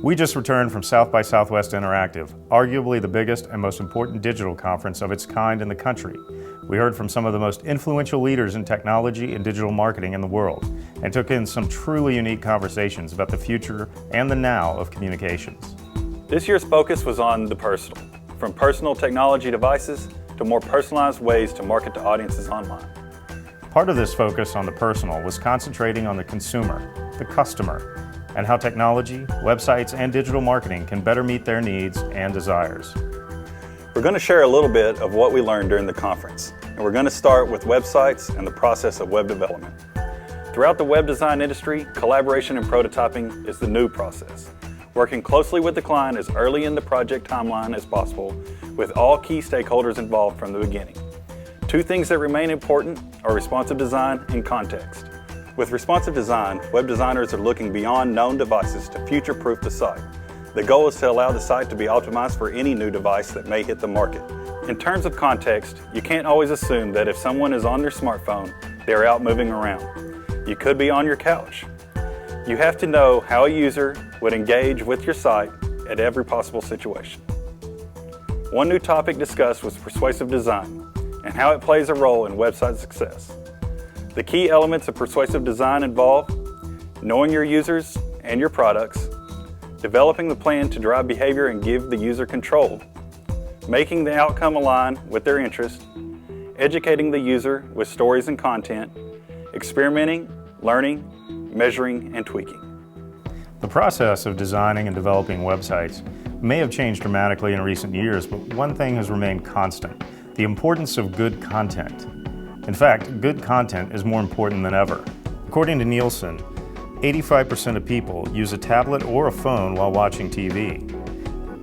We just returned from South by Southwest Interactive, arguably the biggest and most important digital conference of its kind in the country. We heard from some of the most influential leaders in technology and digital marketing in the world, and took in some truly unique conversations about the future and the now of communications. This year's focus was on the personal, from personal technology devices to more personalized ways to market to audiences online. Part of this focus on the personal was concentrating on the consumer, the customer, and how technology, websites, and digital marketing can better meet their needs and desires. We're going to share a little bit of what we learned during the conference, and we're going to start with websites and the process of web development. Throughout the web design industry, collaboration and prototyping is the new process. Working closely with the client as early in the project timeline as possible, with all key stakeholders involved from the beginning. Two things that remain important are responsive design and context. With responsive design, web designers are looking beyond known devices to future-proof the site. The goal is to allow the site to be optimized for any new device that may hit the market. In terms of context, you can't always assume that if someone is on their smartphone, they're out moving around. You could be on your couch. You have to know how a user would engage with your site at every possible situation. One new topic discussed was persuasive design and how it plays a role in website success. The key elements of persuasive design involve knowing your users and your products, developing the plan to drive behavior and give the user control, making the outcome align with their interest, educating the user with stories and content, experimenting, learning, measuring, and tweaking. The process of designing and developing websites may have changed dramatically in recent years, but one thing has remained constant: the importance of good content. In fact, good content is more important than ever. According to Nielsen, 85% of people use a tablet or a phone while watching TV.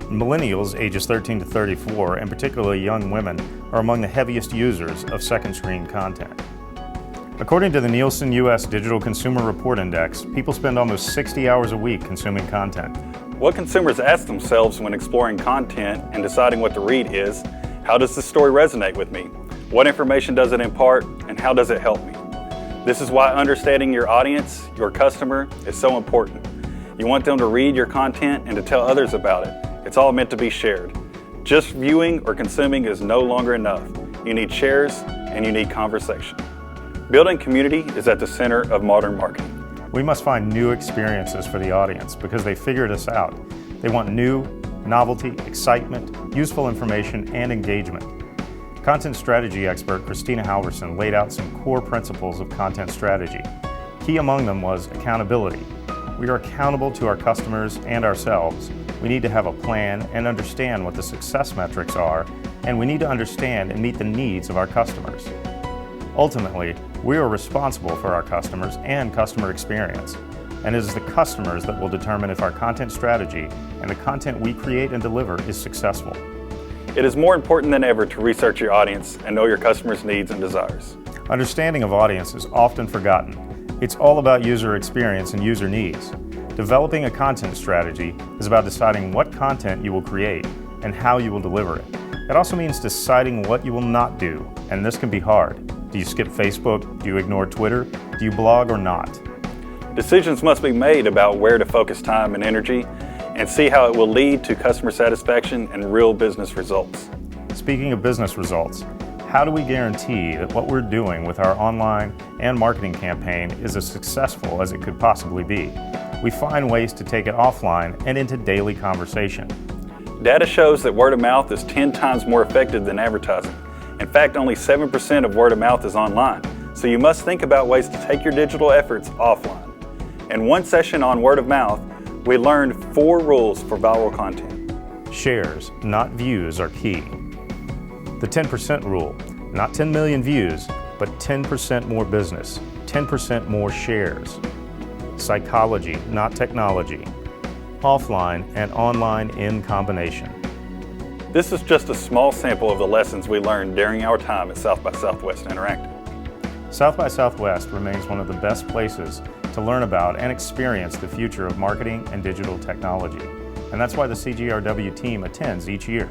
Millennials ages 13 to 34, and particularly young women, are among the heaviest users of second screen content. According to the Nielsen U.S. Digital Consumer Report Index, people spend almost 60 hours a week consuming content. What consumers ask themselves when exploring content and deciding what to read is, how does this story resonate with me? What information does it impart, and how does it help me? This is why understanding your audience, your customer, is so important. You want them to read your content and to tell others about it. It's all meant to be shared. Just viewing or consuming is no longer enough. You need shares and you need conversation. Building community is at the center of modern marketing. We must find new experiences for the audience because they figured us out. They want new, novelty, excitement, useful information, and engagement. Content strategy expert Kristina Halvorson laid out some core principles of content strategy. Key among them was accountability. We are accountable to our customers and ourselves. We need to have a plan and understand what the success metrics are, and we need to understand and meet the needs of our customers. Ultimately, we are responsible for our customers and customer experience, and it is the customers that will determine if our content strategy and the content we create and deliver is successful. It is more important than ever to research your audience and know your customers' needs and desires. Understanding of audience is often forgotten. It's all about user experience and user needs. Developing a content strategy is about deciding what content you will create and how you will deliver it. It also means deciding what you will not do, and this can be hard. Do you skip Facebook? Do you ignore Twitter? Do you blog or not? Decisions must be made about where to focus time and energy, and see how it will lead to customer satisfaction and real business results. Speaking of business results, how do we guarantee that what we're doing with our online and marketing campaign is as successful as it could possibly be? We find ways to take it offline and into daily conversation. Data shows that word of mouth is 10 times more effective than advertising. In fact, only 7% of word of mouth is online, so you must think about ways to take your digital efforts offline. In one session on word of mouth, we learned 4 rules for viral content. Shares, not views, are key. The 10% rule, not 10 million views, but 10% more business, 10% more shares. Psychology, not technology. Offline and online in combination. This is just a small sample of the lessons we learned during our time at South by Southwest Interactive. South by Southwest remains one of the best places to learn about and experience the future of marketing and digital technology. And that's why the CGRW team attends each year.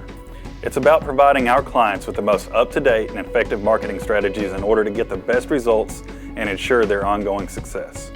It's about providing our clients with the most up-to-date and effective marketing strategies in order to get the best results and ensure their ongoing success.